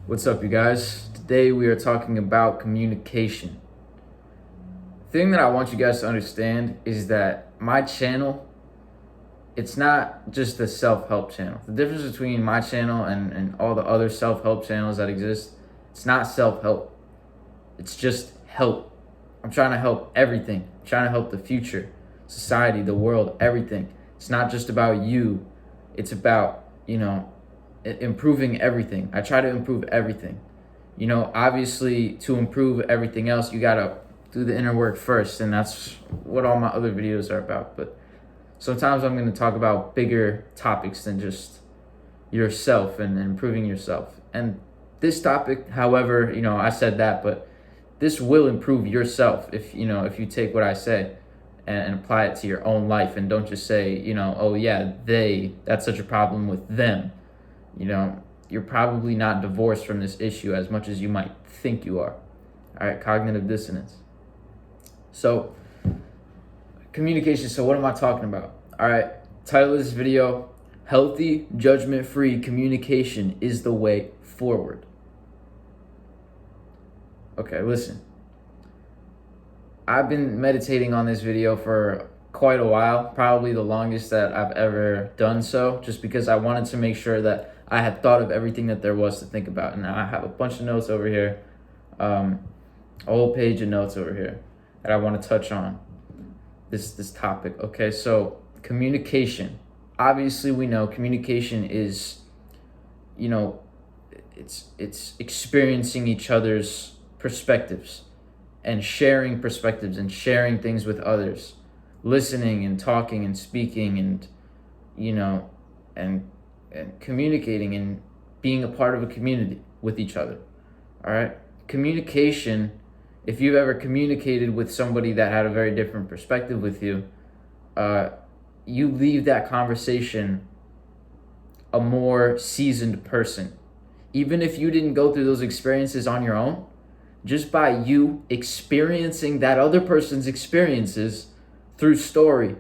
What's up, you guys? Today we are talking about communication. The thing that I want you guys to understand is that my channel, it's not just a self-help channel. The difference between my channel and all the other self-help channels that exist, it's not self-help. It's just help. I'm trying to help everything. I'm trying to help the future, society, the world, everything. It's not just about you. It's about, improving everything. I try to improve everything. Obviously, to improve everything else, you gotta do the inner work first, and that's what all my other videos are about. But sometimes I'm going to talk about bigger topics than just yourself and improving yourself. And this topic, however, I said that, but this will improve yourself if you take what I say and apply it to your own life, and don't just say, oh yeah, that's such a problem with them. You're probably not divorced from this issue as much as you might think you are. All right, cognitive dissonance. So, communication. So what am I talking about? All right, title of this video, healthy, judgment-free communication is the way forward. Okay, listen. I've been meditating on this video for quite a while, probably the longest that I've ever done so, just because I wanted to make sure that I had thought of everything that there was to think about. And I have a bunch of notes over here, a whole page of notes over here that I want to touch on this topic. Okay, so communication. Obviously, we know communication is, it's experiencing each other's perspectives and sharing perspectives and sharing things with others, listening and talking and speaking and, and communicating and being a part of a community with each other. All right. Communication, if you've ever communicated with somebody that had a very different perspective with you, you leave that conversation a more seasoned person. Even if you didn't go through those experiences on your own, just by you experiencing that other person's experiences through story,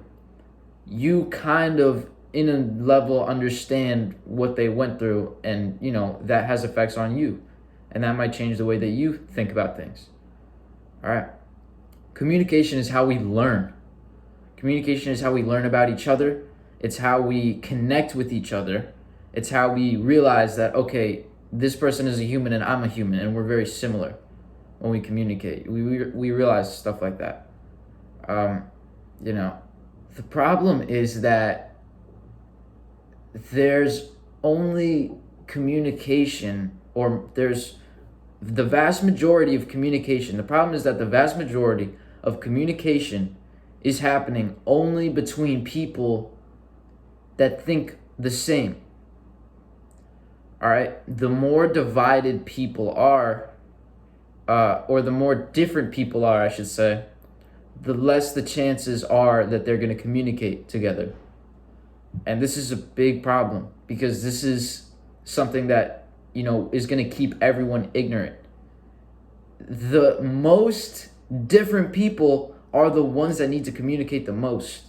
you kind of in a level understand what they went through, and that has effects on you, and that might change the way that you think about things. All right. Communication is how we learn. Communication is how we learn about each other. It's how we connect with each other. It's how we realize that, okay, this person is a human and I'm a human, and we're very similar when we communicate. We realize stuff like that. The problem is that there's only communication, or there's the vast majority of communication. The problem is that the vast majority of communication is happening only between people that think the same. All right? The more divided people are, or the more different people are, I should say, the less the chances are that they're going to communicate together. And this is a big problem, because this is something that, is going to keep everyone ignorant. The most different people are the ones that need to communicate the most.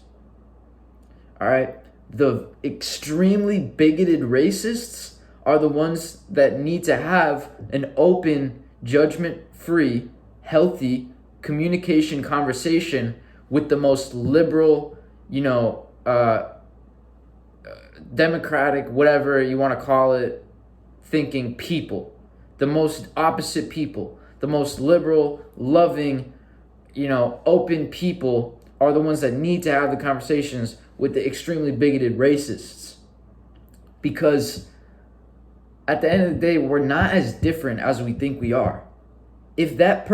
All right? The extremely bigoted racists are the ones that need to have an open, judgment-free, healthy communication conversation with the most liberal, democratic, whatever you want to call it, thinking people. The most opposite people, the most liberal, loving, open people are the ones that need to have the conversations with the extremely bigoted racists. Because at the end of the day, we're not as different as we think we are. If that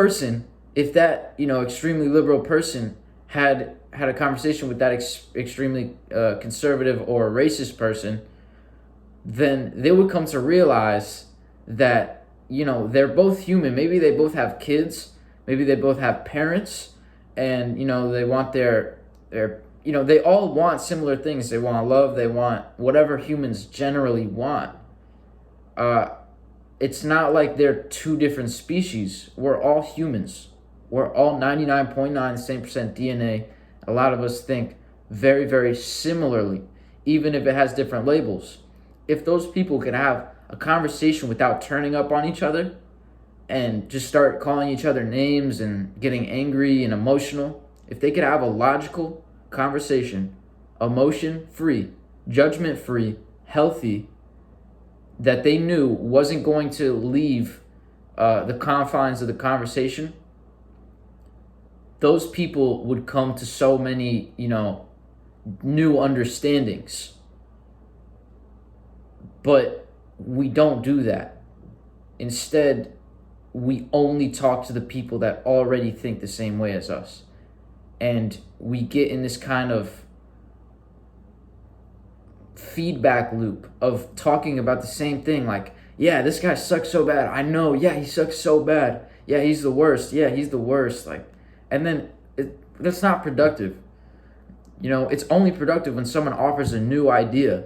extremely liberal person had a conversation with that extremely conservative or racist person, then they would come to realize that, they're both human. Maybe they both have kids. Maybe they both have parents. And, they want they all want similar things. They want love. They want whatever humans generally want. It's not like they're two different species. We're all humans. We're all 99.9% same percent DNA. A lot of us think very, very similarly, even if it has different labels. If those people could have a conversation without turning up on each other and just start calling each other names and getting angry and emotional, if they could have a logical conversation, emotion-free, judgment-free, healthy, that they knew wasn't going to leave the confines of the conversation, those people would come to so many, new understandings. But we don't do that. Instead, we only talk to the people that already think the same way as us. And we get in this kind of feedback loop of talking about the same thing. Like, yeah, this guy sucks so bad. I know. Yeah, he sucks so bad. Yeah, he's the worst. Yeah, he's the worst. Like, and then that's not productive. It's only productive when someone offers a new idea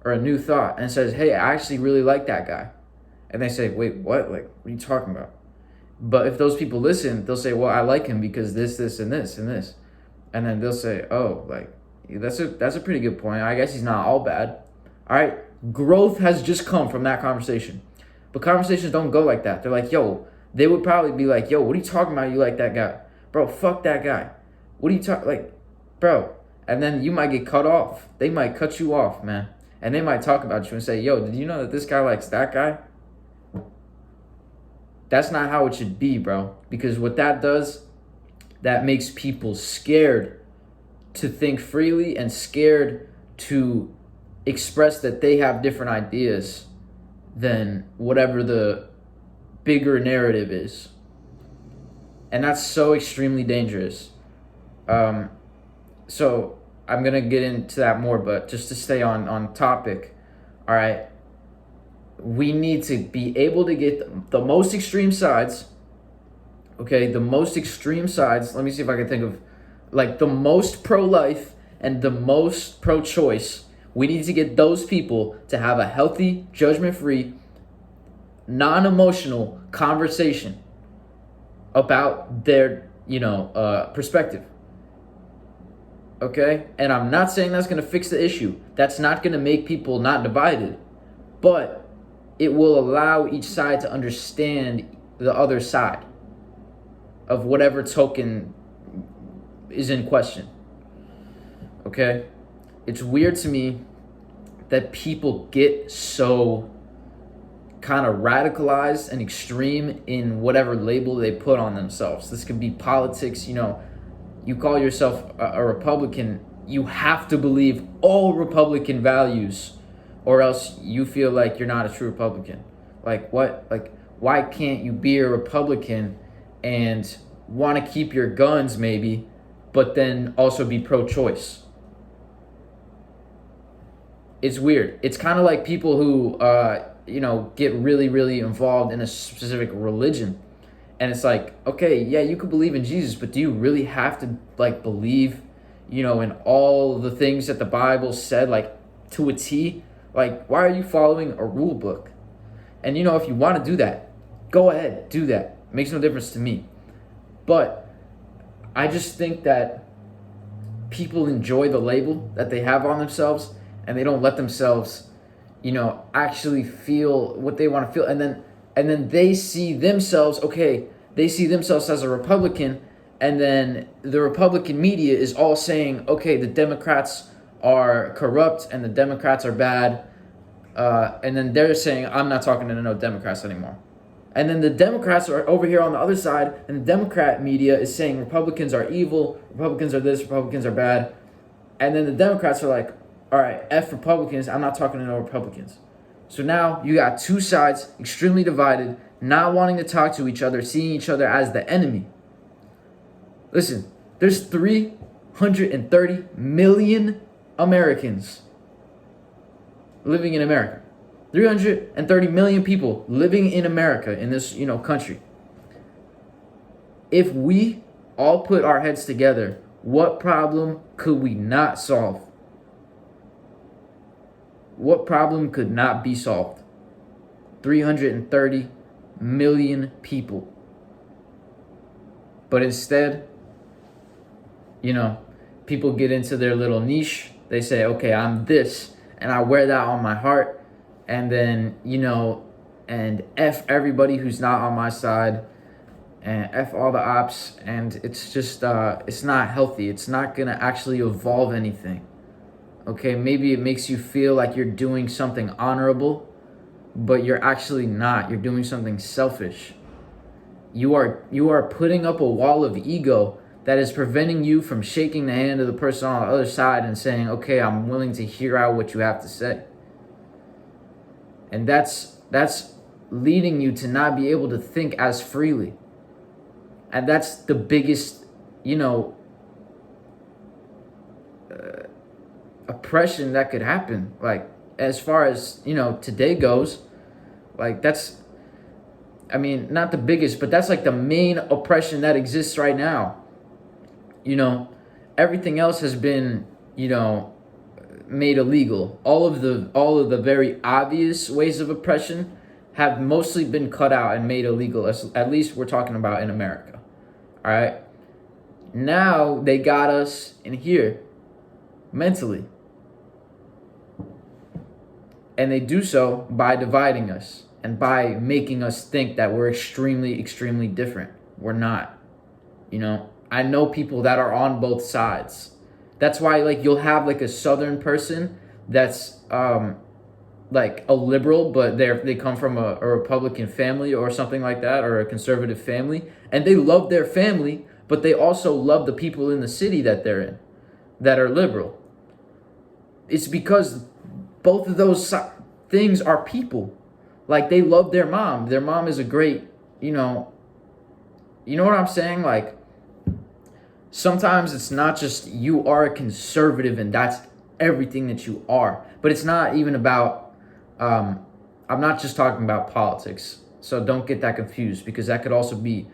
or a new thought and says, hey, I actually really like that guy. And they say, wait, what? Like, what are you talking about? But if those people listen, they'll say, well, I like him because this, and this, and this. And then they'll say, oh, like, that's a pretty good point. I guess he's not all bad. All right. Growth has just come from that conversation. But conversations don't go like that. They're like, yo, they would probably be like, yo, what are you talking about? You like that guy? Bro, fuck that guy. What are you talking, like, bro? And then you might get cut off. They might cut you off, man. And they might talk about you and say, yo, did you know that this guy likes that guy? That's not how it should be, bro. Because what that does, that makes people scared to think freely and scared to express that they have different ideas than whatever the bigger narrative is. And that's so extremely dangerous. So I'm going to get into that more, but just to stay on topic, all right, we need to be able to get the most extreme sides, okay, the most extreme sides. Let me see if I can think of, like, the most pro-life and the most pro-choice. We need to get those people to have a healthy, judgment-free, non-emotional conversation about their, perspective. Okay? And I'm not saying that's going to fix the issue. That's not going to make people not divided. But it will allow each side to understand the other side of whatever token is in question. Okay? It's weird to me that people get so kind of radicalized and extreme in whatever label they put on themselves. This could be politics. You call yourself a Republican, you have to believe all Republican values, or else you feel like you're not a true Republican. Like, what? Like, why can't you be a Republican and want to keep your guns maybe, but then also be pro-choice? It's weird. It's kind of like people who, get really, really involved in a specific religion. And it's like, okay, yeah, you could believe in Jesus, but do you really have to, like, believe, in all the things that the Bible said, like, to a T? Like, why are you following a rule book? And, if you want to do that, go ahead, do that. It makes no difference to me. But I just think that people enjoy the label that they have on themselves, and they don't let themselves, actually feel what they want to feel. And then they see themselves, they see themselves as a Republican, and then the Republican media is all saying, okay, the Democrats are corrupt and the Democrats are bad. And then they're saying, I'm not talking to no Democrats anymore. And then the Democrats are over here on the other side, and the Democrat media is saying Republicans are evil, Republicans are this, Republicans are bad. And then the Democrats are like, all right, F Republicans, I'm not talking to no Republicans. So now you got two sides, extremely divided, not wanting to talk to each other, seeing each other as the enemy. Listen, there's 330 million Americans living in America. 330 million people living in America, in this, country. If we all put our heads together, what problem could we not solve? What problem could not be solved? 330 million people. But instead, people get into their little niche. They say, okay, I'm this, and I wear that on my heart. and then, and F everybody who's not on my side, and F all the ops, and it's just, it's not healthy. It's not gonna actually evolve anything. Okay, maybe it makes you feel like you're doing something honorable, but you're actually not. You're doing something selfish. You are putting up a wall of ego that is preventing you from shaking the hand of the person on the other side and saying, okay, I'm willing to hear out what you have to say. And that's leading you to not be able to think as freely. And that's the biggest, oppression that could happen. Like, as far as, today goes, like, that's, I mean, not the biggest, but that's like the main oppression that exists right now. Everything else has been, made illegal. All of the very obvious ways of oppression have mostly been cut out and made illegal. At least we're talking about in America. All right. Now they got us in here mentally. And they do so by dividing us and by making us think that we're extremely, extremely different. We're not. I know people that are on both sides. That's why, like, you'll have like a Southern person that's like a liberal, but they come from a Republican family or something like that, or a conservative family, and they love their family, but they also love the people in the city that they're in, that are liberal. It's because both of those things are people. Like, they love their mom. Their mom is a great, you know what I'm saying? Like, sometimes it's not just you are a conservative and that's everything that you are. But it's not even about, I'm not just talking about politics. So don't get that confused, because that could also be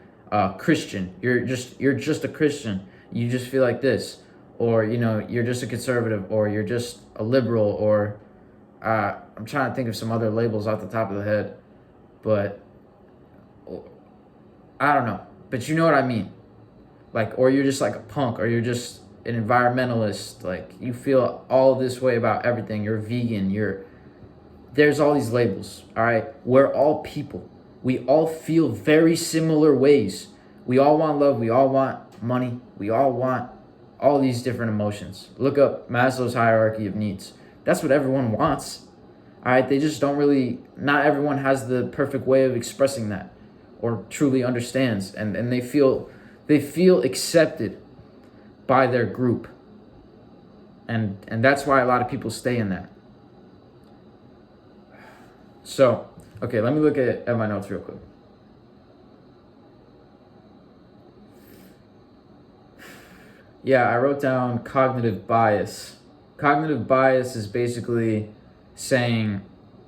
Christian. You're just a Christian. You just feel like this. Or, you're just a conservative, or you're just a liberal, or I'm trying to think of some other labels off the top of the head. But I don't know. But you know what I mean. Like, or you're just like a punk, or you're just an environmentalist. Like, you feel all this way about everything. You're vegan. There's all these labels, all right? We're all people. We all feel very similar ways. We all want love. We all want money. We all want all these different emotions. Look up Maslow's hierarchy of needs. That's what everyone wants, all right? They just don't really, not everyone has the perfect way of expressing that or truly understands. And they feel accepted by their group. And that's why a lot of people stay in that. So, okay, let me look at my notes real quick. Yeah, I wrote down cognitive bias. Cognitive bias is basically saying,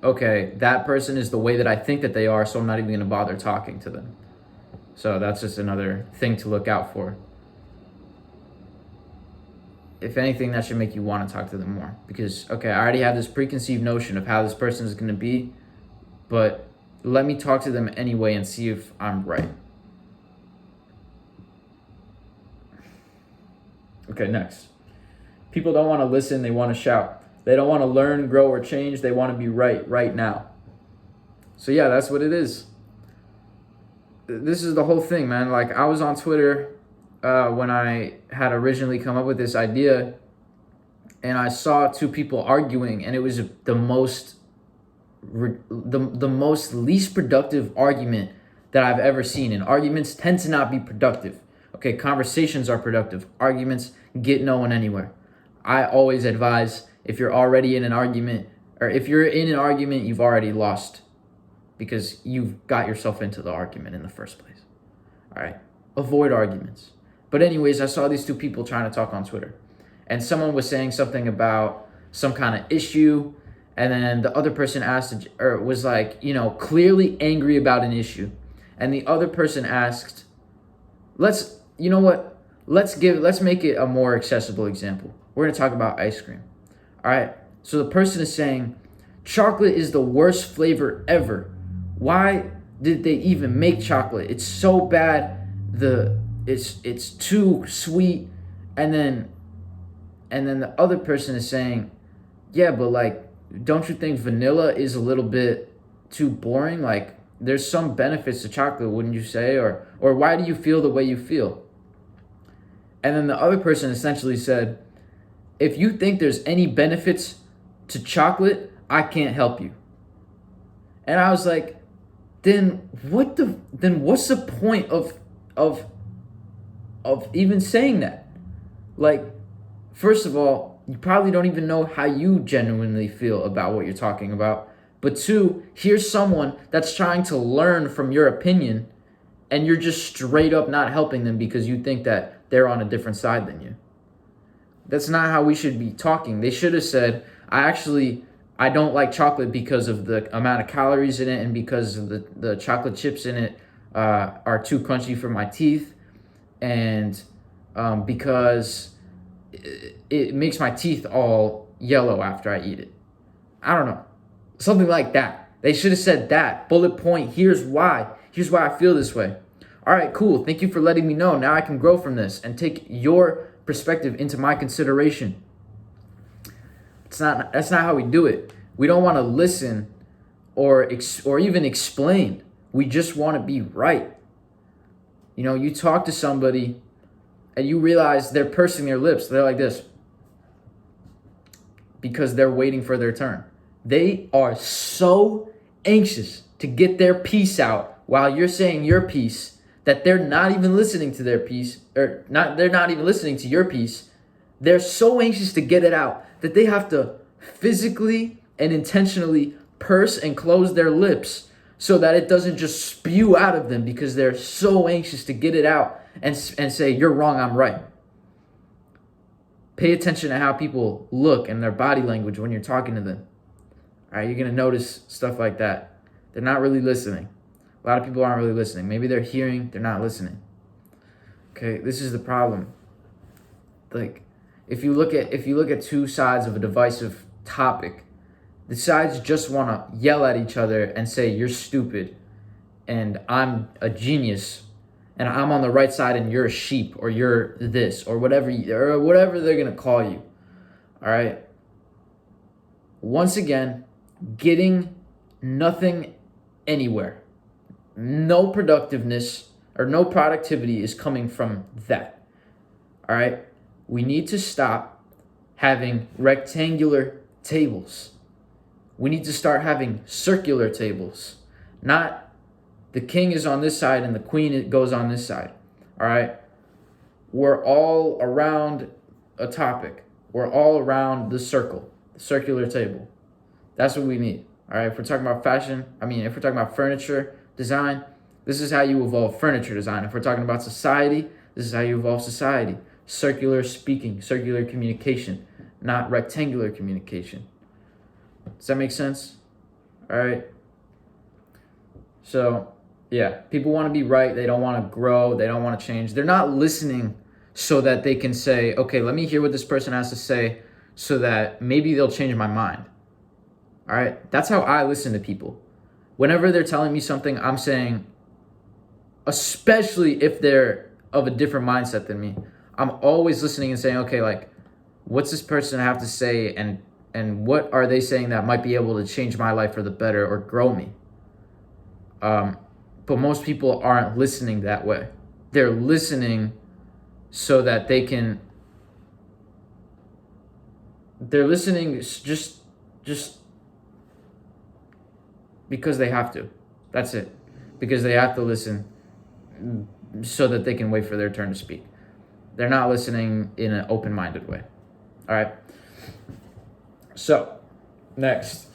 okay, that person is the way that I think that they are, so I'm not even going to bother talking to them. So that's just another thing to look out for. If anything, that should make you want to talk to them more. Because, okay, I already have this preconceived notion of how this person is going to be, but let me talk to them anyway and see if I'm right. Okay, next. People don't want to listen, they want to shout. They don't want to learn, grow, or change. They want to be right now. So yeah, that's what it is. This is the whole thing, man. Like, I was on Twitter when I had originally come up with this idea, and I saw two people arguing, and it was the most least productive argument that I've ever seen. And arguments tend to not be productive. Okay, conversations are productive. Arguments get no one anywhere. I always advise, if you're already in an argument, or if you're in an argument, you've already lost, because you've got yourself into the argument in the first place. All right, avoid arguments. But anyways, I saw these two people trying to talk on Twitter, and someone was saying something about some kind of issue, and then the other person asked, or was like, clearly angry about an issue, and the other person asked, let's make it a more accessible example. We're going to talk about ice cream. All right. So the person is saying, chocolate is the worst flavor ever. Why did they even make chocolate? It's so bad. It's too sweet. And then the other person is saying, yeah, but like, don't you think vanilla is a little bit too boring? Like, there's some benefits to chocolate, wouldn't you say? Or why do you feel the way you feel? And then the other person essentially said, if you think there's any benefits to chocolate, I can't help you. And I was like, then what's the point of even saying that? Like, first of all, you probably don't even know how you genuinely feel about what you're talking about. But two, here's someone that's trying to learn from your opinion, and you're just straight up not helping them because you think that they're on a different side than you. That's not how we should be talking. They should have said, I don't like chocolate because of the amount of calories in it and because of the chocolate chips in it are too crunchy for my teeth, and because it makes my teeth all yellow after I eat it. I don't know. Something like that. They should have said that. Bullet point, here's why. Here's why I feel this way. All right, cool. Thank you for letting me know. Now I can grow from this and take your perspective into my consideration. That's not how we do it. We don't want to listen or even explain. We just want to be right. You know, you talk to somebody and you realize they're pursing their lips. They're like this because they're waiting for their turn. They are so anxious to get their piece out while you're saying your piece that they're not even listening to their piece, they're not even listening to your piece. They're so anxious to get it out that they have to physically and intentionally purse and close their lips so that it doesn't just spew out of them because they're so anxious to get it out and say, you're wrong, I'm right. Pay attention to how people look and their body language when you're talking to them. All right, you're going to notice stuff like that. They're not really listening. A lot of people aren't really listening. Maybe they're hearing, they're not listening. Okay, this is the problem. Like, if you look at two sides of a divisive topic, the sides just want to yell at each other and say, you're stupid and I'm a genius and I'm on the right side and you're a sheep or you're this or whatever they're going to call you. All right? Once again, getting nothing anywhere. No productiveness or no productivity is coming from that. All right? We need to stop having rectangular tables. We need to start having circular tables. Not the king is on this side and the queen goes on this side. All right? We're all around a topic. We're all around the circle, the circular table. That's what we need. All right? If we're talking about fashion, if we're talking about furniture design, this is how you evolve furniture design. If we're talking about society, this is how you evolve society. Circular speaking, circular communication, not rectangular communication. Does that make sense? All right. So, yeah, people want to be right. They don't want to grow. They don't want to change. They're not listening so that they can say, okay, let me hear what this person has to say so that maybe they'll change my mind. All right. That's how I listen to people. Whenever they're telling me something, I'm saying, especially if they're of a different mindset than me, I'm always listening and saying, okay, like, what's this person have to say and what are they saying that might be able to change my life for the better or grow me? But most people aren't listening that way. They're listening so that they can. They're listening just because they have to. That's it. Because they have to listen so that they can wait for their turn to speak. They're not listening in an open-minded way. All right. So, next.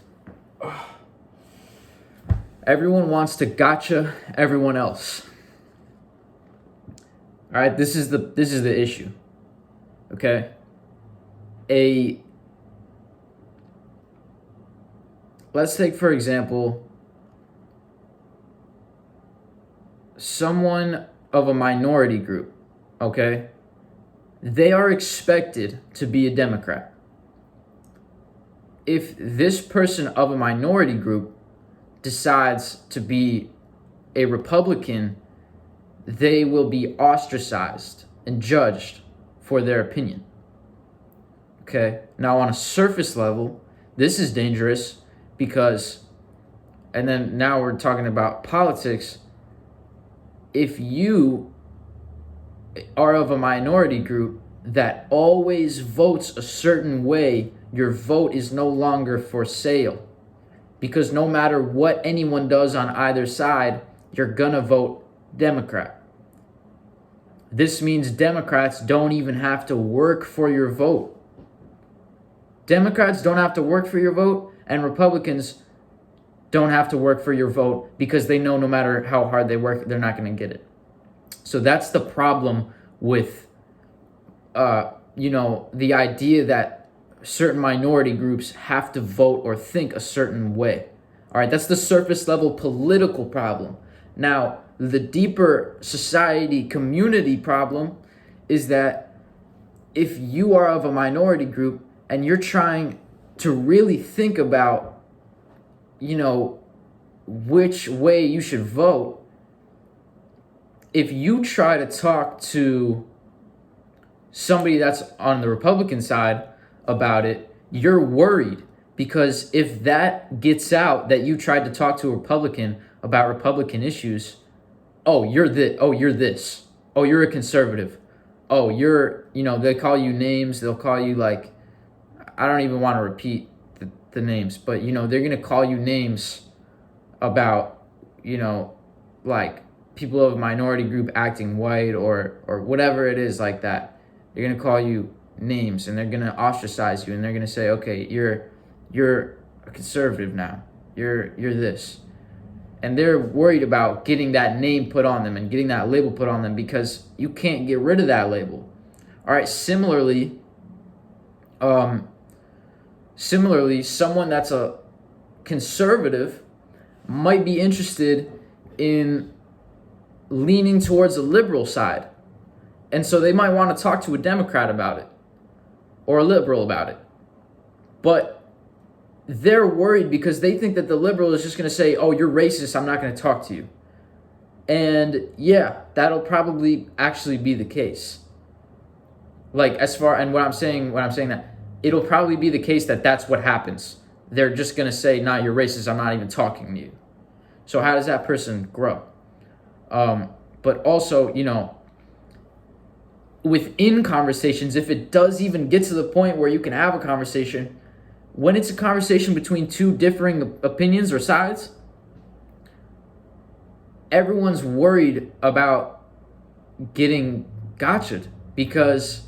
Everyone wants to gotcha everyone else. All right, this is the issue. Okay? Let's take, for example, someone of a minority group, okay? They are expected to be a Democrat. If this person of a minority group decides to be a Republican, they will be ostracized and judged for their opinion. Okay? Now, on a surface level, This is dangerous because, and then now we're talking about politics. If you are of a minority group that always votes a certain way, your vote is no longer for sale. Because no matter what anyone does on either side, you're gonna vote Democrat. This means Democrats don't even have to work for your vote. Democrats don't have to work for your vote, and Republicans don't have to work for your vote because they know no matter how hard they work, they're not gonna get it. So that's the problem with, the idea that certain minority groups have to vote or think a certain way. All right, that's the surface level political problem. Now, the deeper society community problem is that if you are of a minority group and you're trying to really think about, which way you should vote, if you try to talk to somebody that's on the Republican side about it, you're worried because if that gets out that you tried to talk to a Republican about Republican issues, you're this, you're a conservative, they call you names, they'll call you like, I don't even want to repeat the names, but they're gonna call you names about like people of a minority group acting white or whatever it is like that. They're gonna call you names and they're gonna ostracize you and they're gonna say, okay, you're a conservative now. You're this. And they're worried about getting that name put on them and getting that label put on them because you can't get rid of that label. All right, similarly, someone that's a conservative might be interested in leaning towards the liberal side. And so they might want to talk to a Democrat about it or a liberal about it. But they're worried because they think that the liberal is just going to say, oh, you're racist, I'm not going to talk to you. And yeah, that'll probably actually be the case. Like when I'm saying that, it'll probably be the case that that's what happens. They're just going to say, nah, you're racist, I'm not even talking to you. So how does that person grow? But also, within conversations, if it does even get to the point where you can have a conversation, when it's a conversation between two differing opinions or sides, everyone's worried about getting gotcha'd because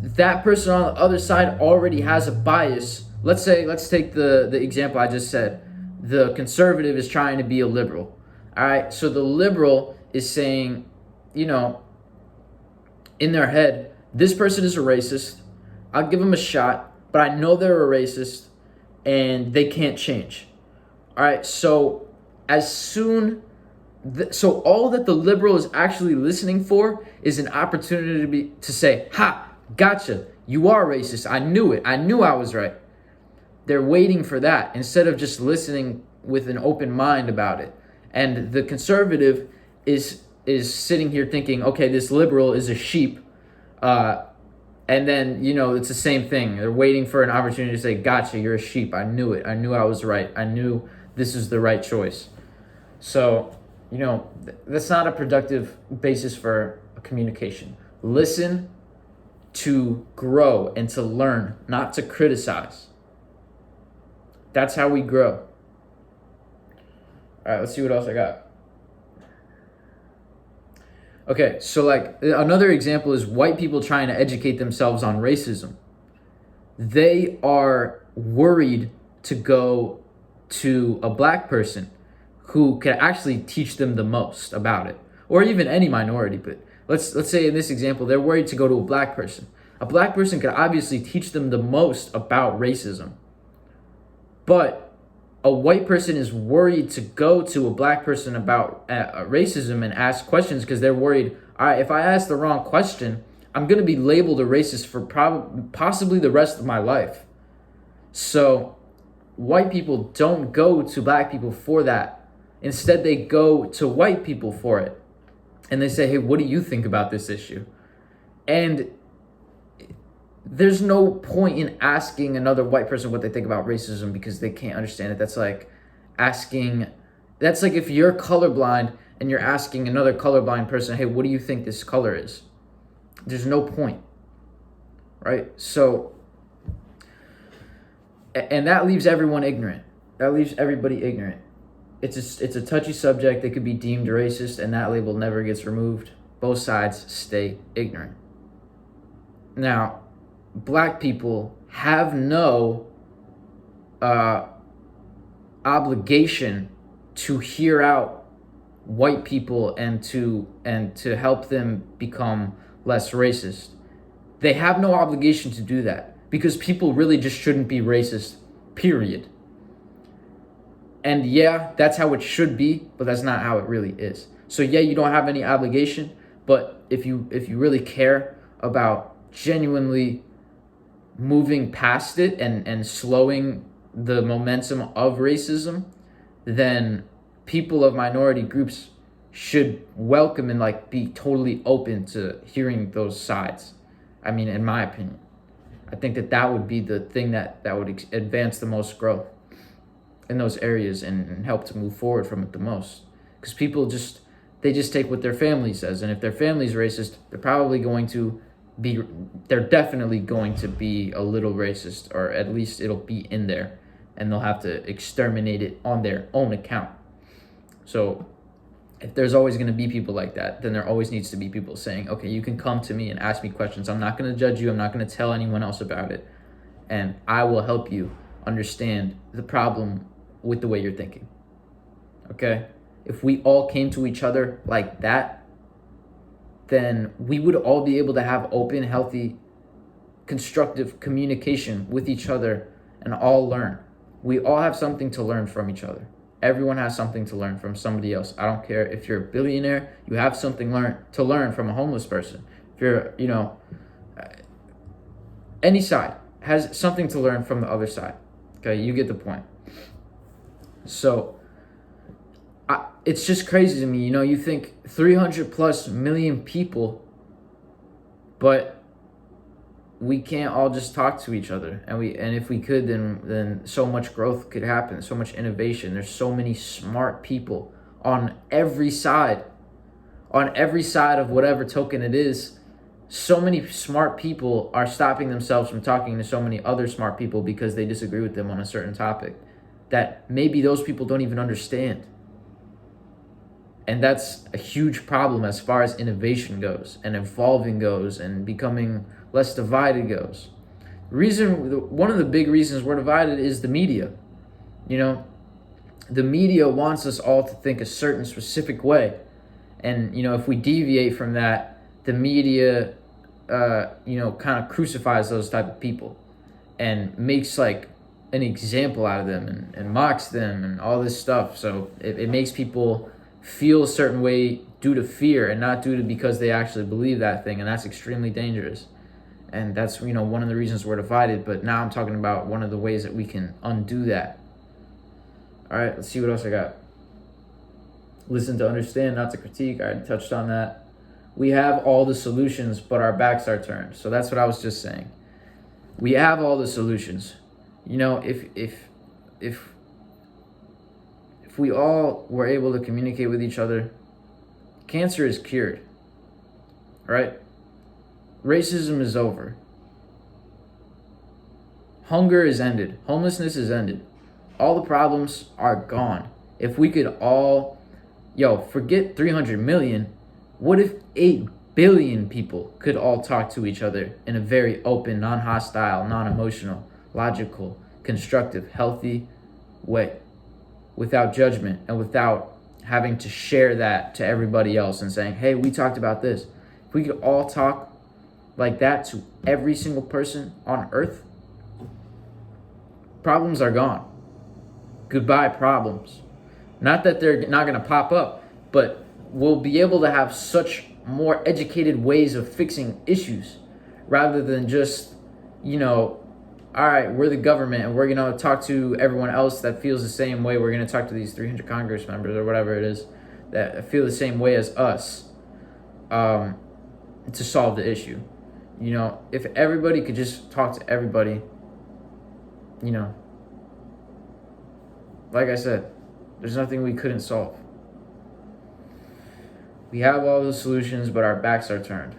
that person on the other side already has a bias. Let's take the example I just said. The conservative is trying to be a liberal. All right, so the liberal is saying, in their head, this person is a racist. I'll give them a shot, but I know they're a racist and they can't change. All right, so all that the liberal is actually listening for is an opportunity to say, ha, gotcha, you are racist. I knew it. I knew I was right. They're waiting for that instead of just listening with an open mind about it. And the conservative is sitting here thinking, okay, this liberal is a sheep. And then, it's the same thing. They're waiting for an opportunity to say, gotcha, you're a sheep. I knew it. I knew I was right. I knew this is the right choice. So, that's not a productive basis for a communication. Listen to grow and to learn, not to criticize. That's how we grow. All right, let's see what else I got. Okay, so another example is white people trying to educate themselves on racism. They are worried to go to a black person who can actually teach them the most about it, or even any minority. But let's say in this example, they're worried to go to a black person. A black person could obviously teach them the most about racism. But a white person is worried to go to a black person about racism and ask questions because they're worried, all right, if I ask the wrong question, I'm going to be labeled a racist for possibly the rest of my life. So white people don't go to black people for that. Instead, they go to white people for it. And they say, hey, what do you think about this issue? And there's no point in asking another white person what they think about racism because they can't understand it. That's like if you're colorblind and you're asking another colorblind person, hey, what do you think this color is? There's no point, right? So, and that leaves everyone ignorant. That leaves everybody ignorant. It's a touchy subject. They could be deemed racist, and that label never gets removed. Both sides stay ignorant. Now, black people have no obligation to hear out white people and to help them become less racist. They have no obligation to do that because people really just shouldn't be racist, period. And yeah, that's how it should be, but that's not how it really is. So yeah, you don't have any obligation, but if you really care about genuinely moving past it and slowing the momentum of racism, then people of minority groups should welcome and like be totally open to hearing those sides. I mean, in my opinion, I think that would be the thing that would advance the most growth in those areas and help to move forward from it the most. Because people just take what their family says, and if their family's racist, they're definitely going to be a little racist, or at least it'll be in there, and they'll have to exterminate it on their own account. So if there's always going to be people like that, then there always needs to be people saying, okay, you can come to me and ask me questions. I'm not going to judge you. I'm not going to tell anyone else about it. And I will help you understand the problem with the way you're thinking. Okay? If we all came to each other like that, then we would all be able to have open, healthy, constructive communication with each other and all learn. We all have something to learn from each other. Everyone has something to learn from somebody else. I don't care if you're a billionaire, you have something to learn from a homeless person. If you're, any side has something to learn from the other side. Okay, you get the point. So it's just crazy to me. You think 300 plus million people, but we can't all just talk to each other. And if we could, then so much growth could happen, so much innovation. There's so many smart people on every side of whatever token it is. So many smart people are stopping themselves from talking to so many other smart people because they disagree with them on a certain topic that maybe those people don't even understand. And that's a huge problem as far as innovation goes and evolving goes and becoming less divided goes. One of the big reasons we're divided is the media. The media wants us all to think a certain specific way. And, if we deviate from that, the media, kind of crucifies those type of people and makes like an example out of them and mocks them and all this stuff. So it makes people feel a certain way due to fear and not because they actually believe that thing. And that's extremely dangerous. And that's, one of the reasons we're divided. But now I'm talking about one of the ways that we can undo that. All right, let's see what else I got. Listen to understand, not to critique. I already touched on that. We have all the solutions, but our backs are turned. So that's what I was just saying. We have all the solutions. If we all were able to communicate with each other, cancer is cured. Right? Racism is over. Hunger is ended. Homelessness is ended. All the problems are gone. If we could all, forget 300 million. What if 8 billion people could all talk to each other in a very open, non-hostile, non-emotional, logical, constructive, healthy way, without judgment and without having to share that to everybody else and saying, hey, we talked about this. If we could all talk like that to every single person on earth, problems are gone. Goodbye, problems. Not that they're not going to pop up, but we'll be able to have such more educated ways of fixing issues rather than just, all right, we're the government and we're going to talk to everyone else that feels the same way. We're going to talk to these 300 Congress members or whatever it is that feel the same way as us to solve the issue. You know, if everybody could just talk to everybody, you know, like I said, there's nothing we couldn't solve. We have all the solutions, but our backs are turned.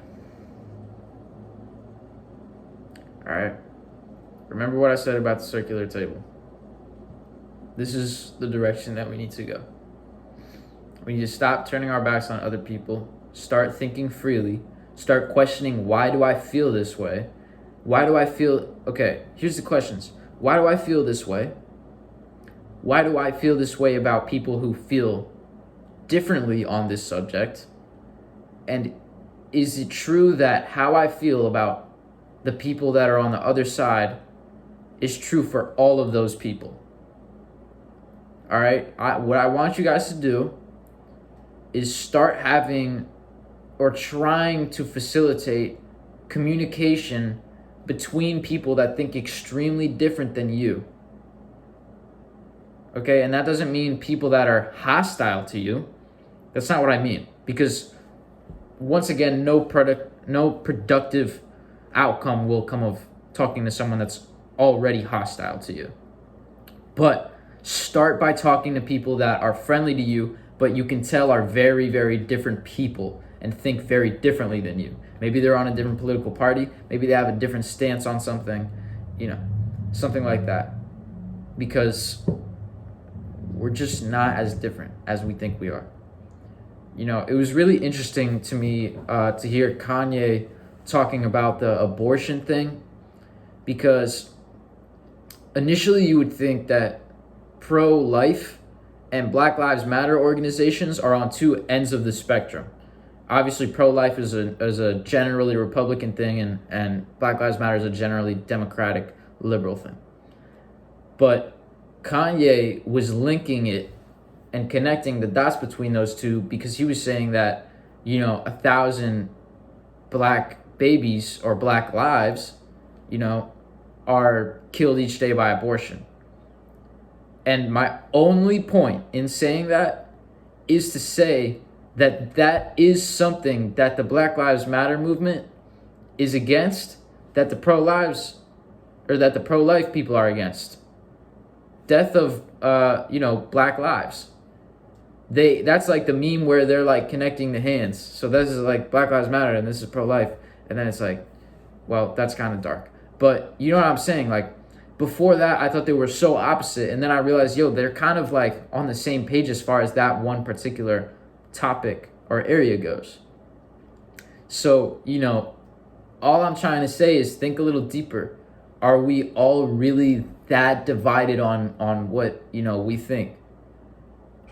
All right? Remember what I said about the circular table. This is the direction that we need to go. We need to stop turning our backs on other people, start thinking freely, start questioning, why do I feel this way? Why do I feel, okay, here's the questions. Why do I feel this way? Why do I feel this way about people who feel differently on this subject? And is it true that how I feel about the people that are on the other side is true for all of those people? All right, what I want you guys to do is start having or trying to facilitate communication between people that think extremely different than you. Okay, and that doesn't mean people that are hostile to you. That's not what I mean. Because once again, no productive outcome will come of talking to someone that's already hostile to you. But start by talking to people that are friendly to you, but you can tell are very, very different people and think very differently than you. Maybe they're on a different political party. Maybe they have a different stance on something, you know, something like that. Because we're just not as different as we think we are. You know, it was really interesting to me to hear Kanye talking about the abortion thing, because initially you would think that pro-life and Black Lives Matter organizations are on two ends of the spectrum. Obviously, pro-life is a generally Republican thing, and Black Lives Matter is a generally Democratic, liberal thing. But Kanye was linking it and connecting the dots between those two, because he was saying that, you know, 1,000 black babies or black lives, you know, are killed each day by abortion. And my only point in saying that is to say that that is something that the Black Lives Matter movement is against, that the pro-life people are against. Death of, black lives. That's like the meme where they're like connecting the hands. So this is like Black Lives Matter and this is pro-life. And then it's like, well, that's kind of dark. But you know what I'm saying? Like, before that, I thought they were so opposite. And then I realized, they're kind of like on the same page as far as that one particular topic or area goes. So, you know, all I'm trying to say is think a little deeper. Are we all really that divided on what, you know, we think?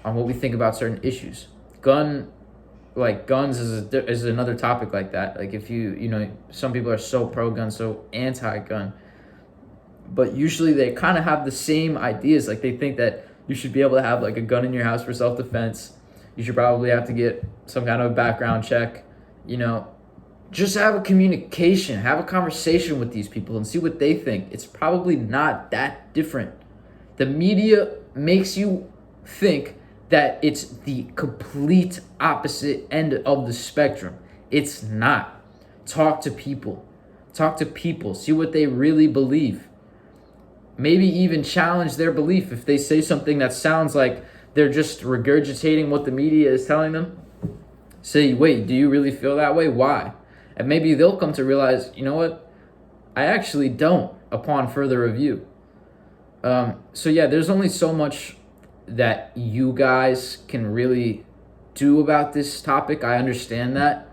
On what we think about certain issues? Guns is another topic like that. Like if some people are so pro-gun, so anti-gun. But usually they kind of have the same ideas. Like they think that you should be able to have like a gun in your house for self-defense. You should probably have to get some kind of background check. You know, just have a communication, have a conversation with these people and see what they think. It's probably not that different. The media makes you think that it's the complete opposite end of the spectrum. It's not. Talk to people. See what they really believe. Maybe even challenge their belief. If they say something that sounds like they're just regurgitating what the media is telling them, say, wait, do you really feel that way? Why? And maybe they'll come to realize, you know what? I actually don't, upon further review. There's only so much that you guys can really do about this topic. I understand that.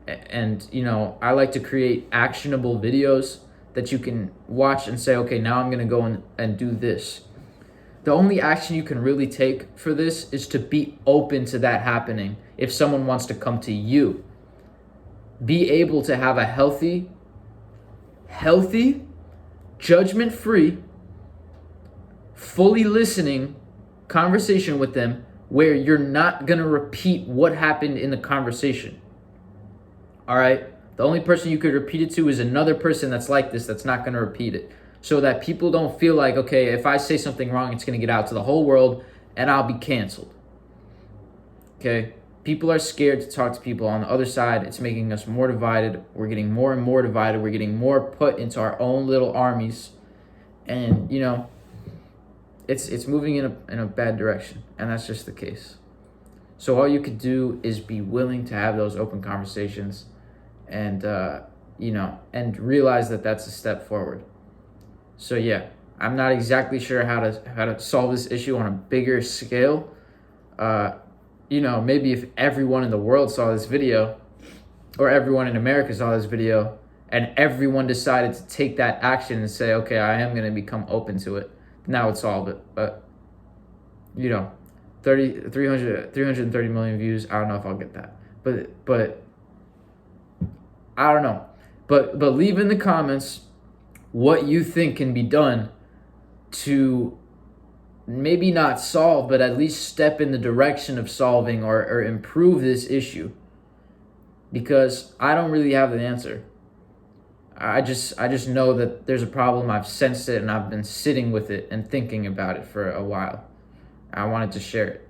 And, you know, I like to create actionable videos that you can watch and say, okay, now I'm going to go and do this. The only action you can really take for this is to be open to that happening. If someone wants to come to you, be able to have a healthy, judgment-free, fully listening conversation with them where you're not going to repeat what happened in the conversation. All right? The only person you could repeat it to is another person that's like this, that's not going to repeat it. So that people don't feel like, okay, if I say something wrong, it's going to get out to the whole world and I'll be canceled. Okay? People are scared to talk to people on the other side. It's making us more divided. We're getting more and more divided. We're getting more put into our own little armies. And, you know, it's moving in a bad direction. And that's just the case. So all you could do is be willing to have those open conversations and, you know, and realize that that's a step forward. So, yeah, I'm not exactly sure how to solve this issue on a bigger scale. You know, maybe if everyone in the world saw this video, or everyone in America saw this video, and everyone decided to take that action and say, okay, I am going to become open to it, now would solve it. But, you know, 330 million views, I don't know if I'll get that. But I don't know. But leave in the comments what you think can be done to maybe not solve, but at least step in the direction of solving or improve this issue. Because I don't really have the answer. I just know that there's a problem. I've sensed it and I've been sitting with it and thinking about it for a while. I wanted to share it.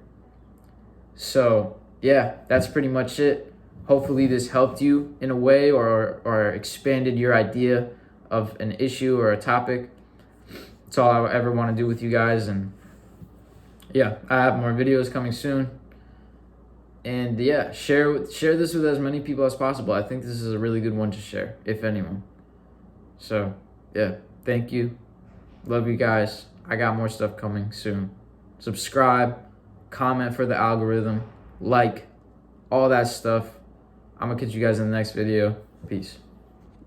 So yeah, that's pretty much it. Hopefully this helped you in a way or expanded your idea of an issue or a topic. That's all I ever want to do with you guys. And yeah, I have more videos coming soon. And yeah, share this with as many people as possible. I think this is a really good one to share, if anyone. So yeah, thank you. Love you guys. I got more stuff coming soon. Subscribe, comment for the algorithm, like, all that stuff. I'm gonna catch you guys in the next video. Peace.